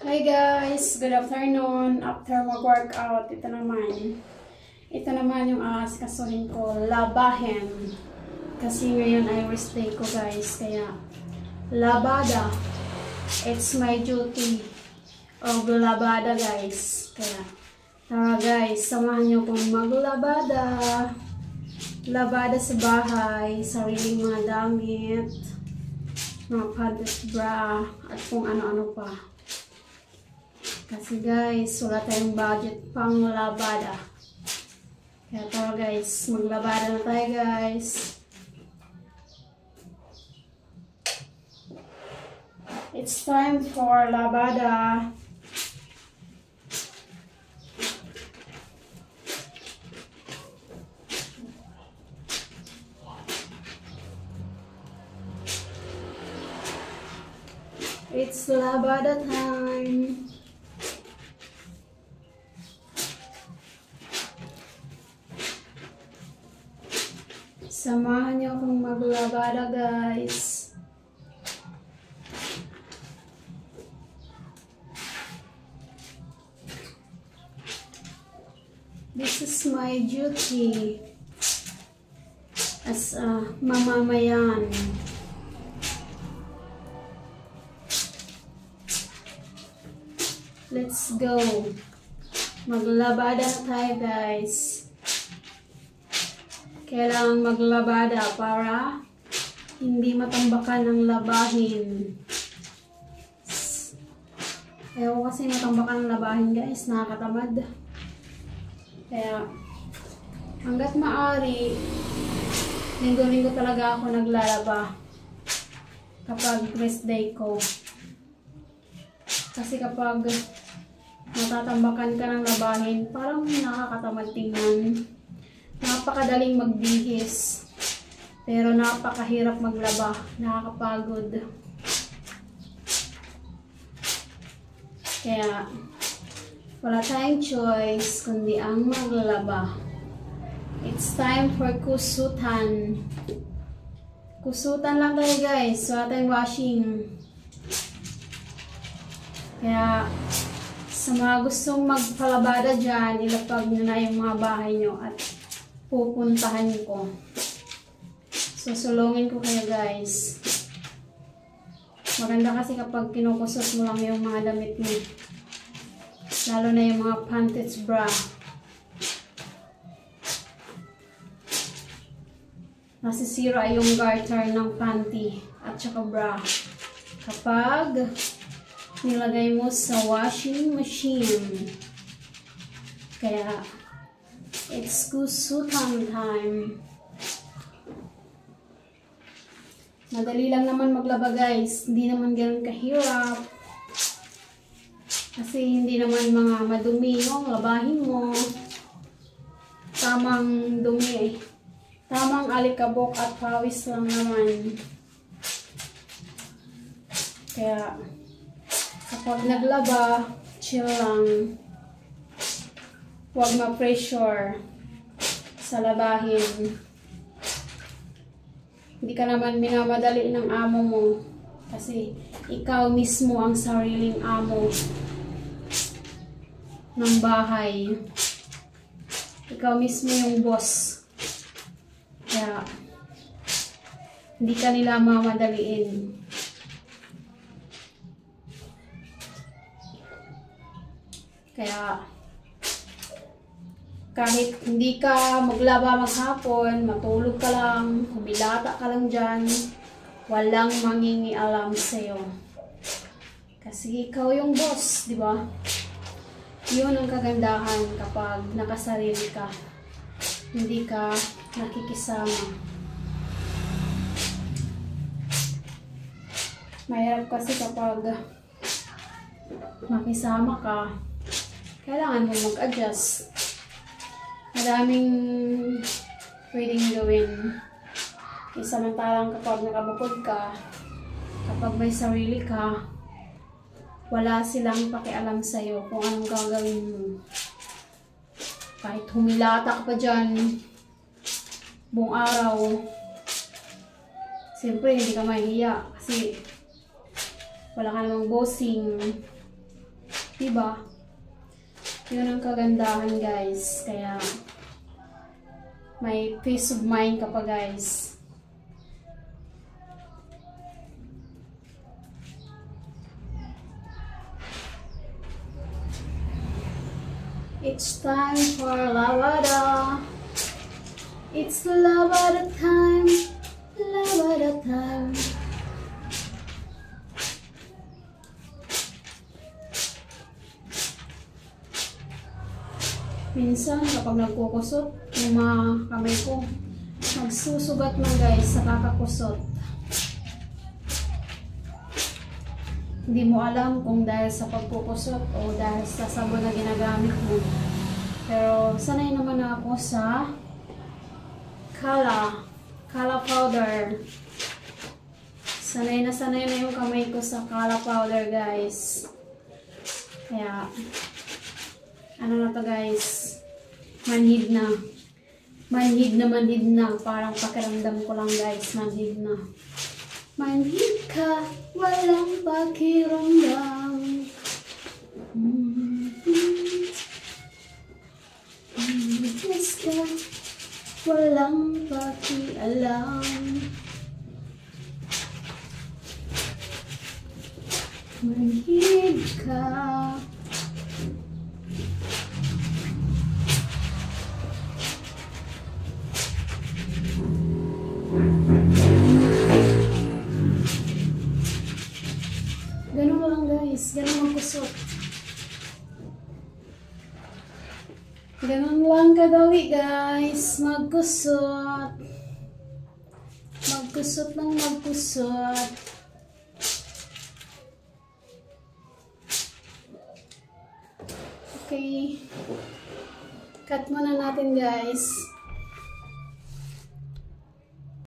Hi guys! Good afternoon. After mag-workout, ito naman yung aasikasuhin ko, labahin. Kasi ngayon ay rest day ko guys, kaya labada. It's my duty of labada guys. Kaya tara guys, samahan nyo kong maglabada. Labada sa bahay, sariling mga damit, mga panties, bra, at kung ano-ano pa. Kasi guys, wala tayong budget pang labada. Kaya tara guys, maglabada na tayo guys. It's time for labada. It's labada time. Samahan niyo akong maglabada guys. This is my duty as a mamamayan. Let's go. Maglabada na tayo guys. Kailangan maglabada para hindi matambakan ng labahin. Ayaw kasi matambakan ng labahin guys, nakakatamad. Kaya hanggat maaari, linggo-linggo talaga ako naglalaba kapag rest day ko. Kasi kapag natatambakan ka ng labahin, parang nakakatamad tingnan. Napakadaling magbihis, pero napakahirap maglaba, nakakapagod. Kaya wala tayong choice kundi ang maglaba. It's time for kusutan. Kusutan lang tayo guys, wala tayong washing. Kaya sa mga gustong magpalabada dyan, ilapag nyo na yung mga bahay nyo at pupuntahan ko. Susulungin ko kayo guys. Maganda kasi kapag kinukusot mo lang yung mga damit mo. Lalo na yung mga panties, bra. Nasisira yung garter ng panty at saka bra. Kapag nilagay mo sa washing machine. Kaya it's kusutan time. Madali lang naman maglaba guys. Hindi naman ganoon kahirap. Kasi hindi naman mga madumi yung labahin mo. Tamang dumi. Tamang alikabok at pawis lang naman. Kaya kapag naglaba, chill lang. Huwag ma-pressure sa labahin. Hindi ka naman minamadali ng amo mo. Kasi ikaw mismo ang sariling amo ng bahay. Ikaw mismo yung boss. Kaya hindi ka nila mamadaliin. Kaya kahit hindi ka maglaba maghapon, matulog ka lang, humilata ka lang dyan, walang mangingialam sa'yo. Kasi ikaw yung boss, di ba? Yun ang kagandahan kapag nakasarili ka. Hindi ka nakikisama. Mahirap kasi kapag makisama ka, kailangan mo mag-adjust. Maraming pwedeng gawin. Samantalang kapag nakabukod ka, kapag may sarili ka, wala silang pakialam sa'yo kung anong gagawin mo. Kahit humilata ka pa dyan buong araw, siyempre hindi ka mahihiya kasi wala ka namang bossing. Diba? Yun ang kagandahan guys. Kaya may peace of mind ka pa guys. It's time for lavada. It's lavada time. Lavada time. Minsan kapag nagkukusot, yung mga kamay ko, magsusugat man guys sa kakakusot. Hindi mo alam kung dahil sa pagkukusot o dahil sa sabon na ginagamit mo. Pero sanay naman ako sa Kala powder. Sanay na yung kamay ko sa Kala powder guys. Kaya ano na to guys, manhid na. Manhid na. Parang pakiramdam ko lang guys, manhid na. Manhid ka, walang pakiramdam. Manhid ka, walang pakialam. Manhid ka. Ganun lang guys, ganun ang kusot. Ganun lang kadali guys, magkusot. Magkusot lang magkusot. Okay. Cut muna natin guys.